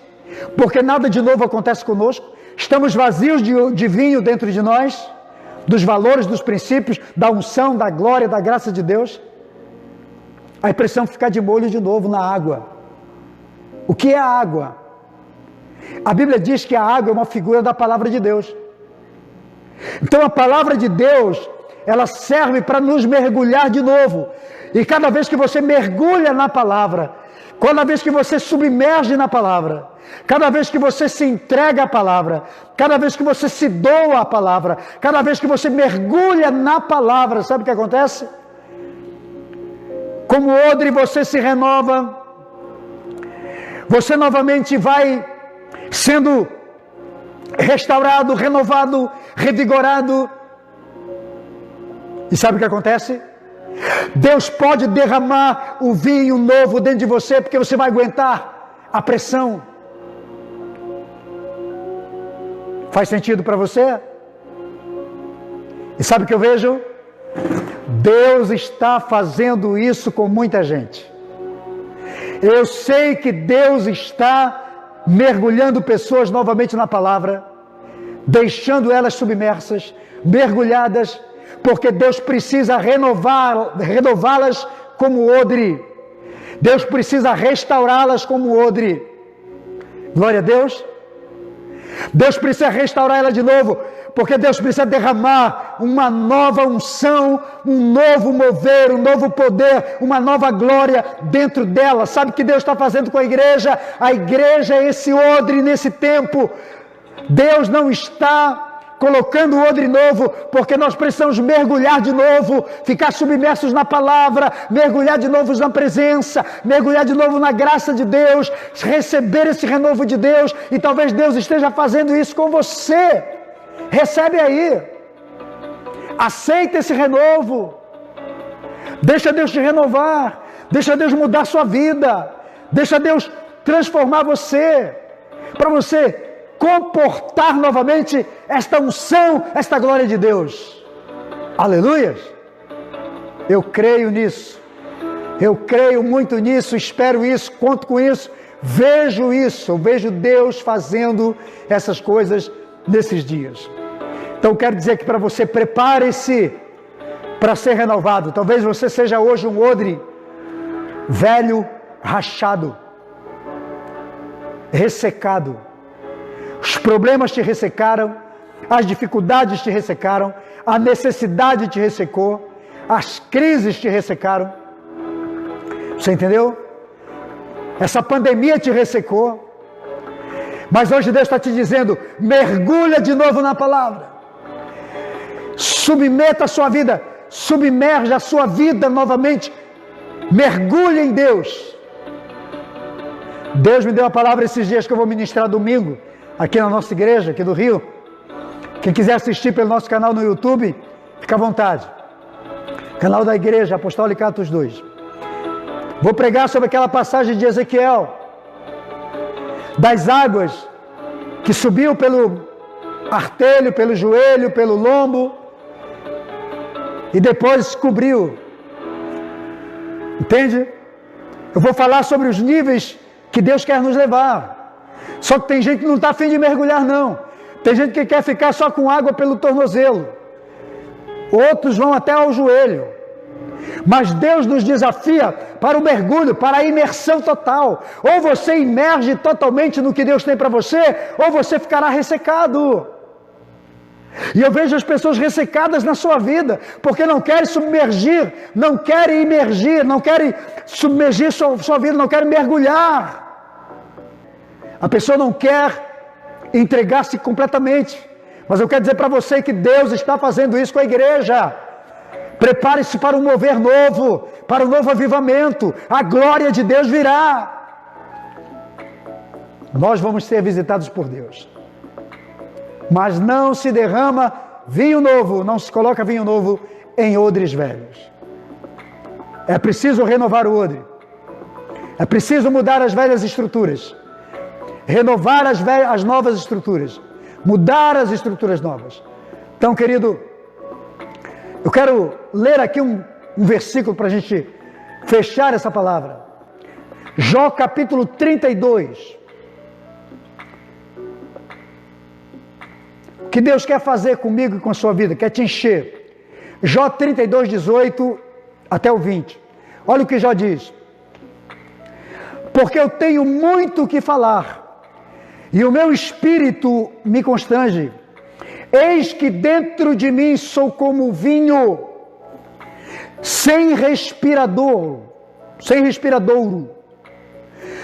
Speaker 1: porque nada de novo acontece conosco. Estamos vazios de vinho dentro de nós, dos valores, dos princípios, da unção, da glória, da graça de Deus. Aí precisamos ficar de molho de novo na água. O que é a água? A Bíblia diz que a água é uma figura da palavra de Deus. Então a palavra de Deus, ela serve para nos mergulhar de novo. E cada vez que você mergulha na palavra, cada vez que você submerge na palavra, cada vez que você se entrega à palavra, cada vez que você se doa à palavra, cada vez que você mergulha na palavra, sabe o que acontece? Como odre você se renova, você novamente vai sendo restaurado, renovado, revigorado. E sabe o que acontece? Deus pode derramar o vinho novo dentro de você, porque você vai aguentar a pressão. Faz sentido para você? E sabe o que eu vejo? Deus está fazendo isso com muita gente. Eu sei que Deus está mergulhando pessoas novamente na palavra, deixando elas submersas, mergulhadas, porque Deus precisa renová-las como odre. Deus precisa restaurá-las como odre. Glória a Deus. Deus precisa restaurar ela de novo, porque Deus precisa derramar uma nova unção, um novo mover, um novo poder, uma nova glória dentro dela. Sabe o que Deus está fazendo com a igreja? A igreja é esse odre nesse tempo. Deus não está colocando o odre novo, porque nós precisamos mergulhar de novo, ficar submersos na palavra, mergulhar de novo na presença, mergulhar de novo na graça de Deus, receber esse renovo de Deus, e talvez Deus esteja fazendo isso com você. Recebe aí, aceita esse renovo, deixa Deus te renovar, deixa Deus mudar sua vida, deixa Deus transformar você, para você comportar novamente esta unção, esta glória de Deus. Aleluia! Eu creio nisso, eu creio muito nisso, espero isso, conto com isso, vejo isso, eu vejo Deus fazendo essas coisas nesses dias. Então quero dizer que para você, prepare-se para ser renovado. Talvez você seja hoje um odre velho, rachado, ressecado. Os problemas te ressecaram, as dificuldades te ressecaram, a necessidade te ressecou, as crises te ressecaram. Você entendeu? Essa pandemia te ressecou. Mas hoje Deus está te dizendo, mergulha de novo na palavra. Submeta a sua vida, submerge a sua vida novamente. Mergulhe em Deus. Deus me deu a palavra esses dias que eu vou ministrar domingo, aqui na nossa igreja, aqui do Rio. Quem quiser assistir pelo nosso canal no YouTube, fica à vontade. Canal da Igreja Apostólica Atos 2. Vou pregar sobre aquela passagem de Ezequiel, das águas que subiu pelo artelho, pelo joelho, pelo lombo, e depois cobriu. Entende? Eu vou falar sobre os níveis que Deus quer nos levar. Só que tem gente que não está afim de mergulhar, não. Tem gente que quer ficar só com água pelo tornozelo. Outros vão até ao joelho. Mas Deus nos desafia para o mergulho, para a imersão total. Ou você imerge totalmente no que Deus tem para você, ou você ficará ressecado. E eu vejo as pessoas ressecadas na sua vida, porque não querem submergir, não querem imergir, não querem submergir sua vida, não querem mergulhar. A pessoa não quer entregar-se completamente. Mas eu quero dizer para você que Deus está fazendo isso com a igreja. Prepare-se para um mover novo, para um novo avivamento. A glória de Deus virá. Nós vamos ser visitados por Deus. Mas não se derrama vinho novo, não se coloca vinho novo em odres velhos. É preciso renovar o odre. É preciso mudar as velhas estruturas. Renovar as novas estruturas. Mudar as estruturas novas. Então, querido, eu quero ler aqui um versículo para a gente fechar essa palavra. Jó capítulo 32. O que Deus quer fazer comigo e com a sua vida? Quer te encher. Jó 32, 18 até o 20. Olha o que Jó diz. Porque eu tenho muito o que falar, e o meu espírito me constrange. Eis que dentro de mim sou como vinho, sem respiradouro.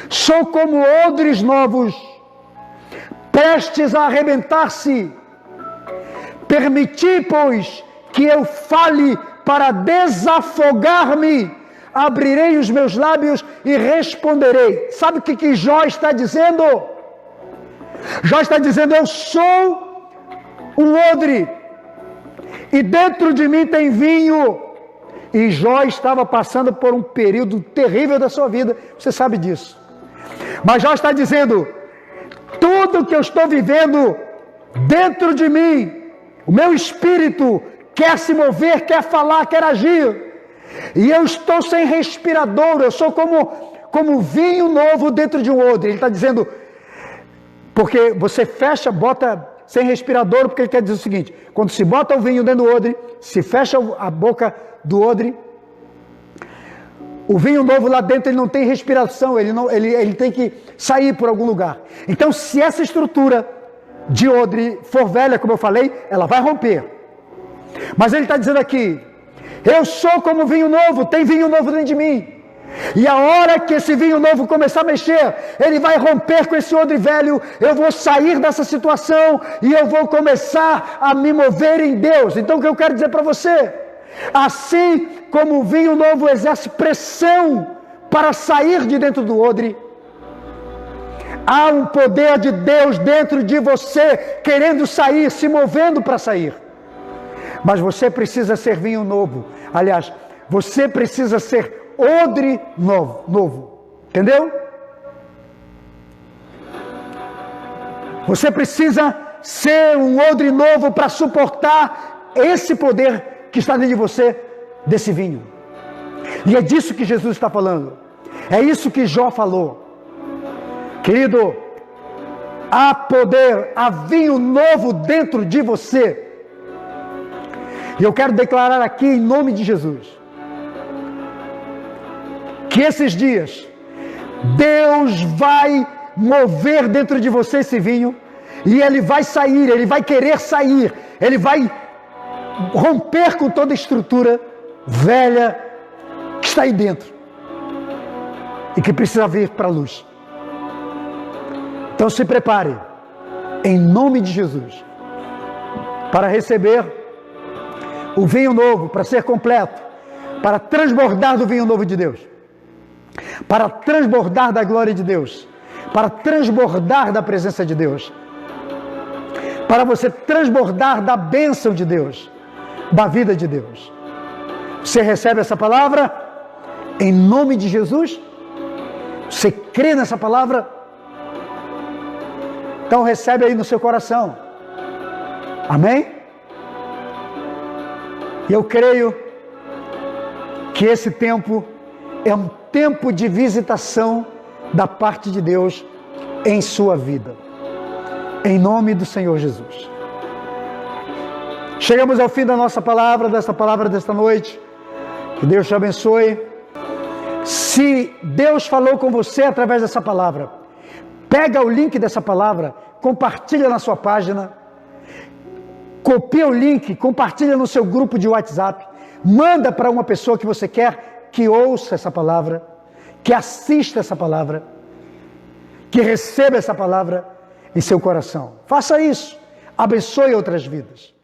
Speaker 1: Sou como odres novos, prestes a arrebentar-se. Permiti, pois, que eu fale para desafogar-me. Abrirei os meus lábios e responderei. Sabe o que Jó está dizendo? Jó está dizendo, eu sou um odre, e dentro de mim tem vinho. E Jó estava passando por um período terrível da sua vida, você sabe disso. Mas Jó está dizendo, tudo que eu estou vivendo dentro de mim, o meu espírito quer se mover, quer falar, quer agir. E eu estou sem respirador, eu sou como vinho novo dentro de um odre. Ele está dizendo, porque você fecha, bota sem respirador, porque ele quer dizer o seguinte, quando se bota o vinho dentro do odre, se fecha a boca do odre, o vinho novo lá dentro ele não tem respiração, ele tem que sair por algum lugar. Então, se essa estrutura de odre for velha, como eu falei, ela vai romper. Mas ele está dizendo aqui, eu sou como vinho novo, tem vinho novo dentro de mim. E a hora que esse vinho novo começar a mexer, ele vai romper com esse odre velho, eu vou sair dessa situação e eu vou começar a me mover em Deus. Então o que eu quero dizer para você, assim como o vinho novo exerce pressão para sair de dentro do odre, há um poder de Deus dentro de você, querendo sair, se movendo para sair. Mas você precisa ser vinho novo. Aliás, você precisa ser odre novo. Entendeu? Você precisa ser um odre novo para suportar esse poder que está dentro de você, desse vinho. E é disso que Jesus está falando. É isso que Jó falou. Querido, há poder, há vinho novo dentro de você. E eu quero declarar aqui em nome de Jesus, que esses dias, Deus vai mover dentro de você esse vinho, e ele vai sair, ele vai querer sair, ele vai romper com toda a estrutura velha que está aí dentro e que precisa vir para a luz. Então se prepare, em nome de Jesus, para receber o vinho novo, para ser completo, para transbordar do vinho novo de Deus, para transbordar da glória de Deus, para transbordar da presença de Deus, para você transbordar da bênção de Deus, da vida de Deus. Você recebe essa palavra em nome de Jesus? Você crê nessa palavra? Então recebe aí no seu coração. Amém? E eu creio que esse tempo é um tempo de visitação da parte de Deus em sua vida. Em nome do Senhor Jesus. Chegamos ao fim da nossa palavra, desta noite. Que Deus te abençoe. Se Deus falou com você através dessa palavra, pega o link dessa palavra, compartilha na sua página, copia o link, compartilha no seu grupo de WhatsApp, manda para uma pessoa que você quer que ouça essa palavra, que assista essa palavra, que receba essa palavra em seu coração. Faça isso, abençoe outras vidas.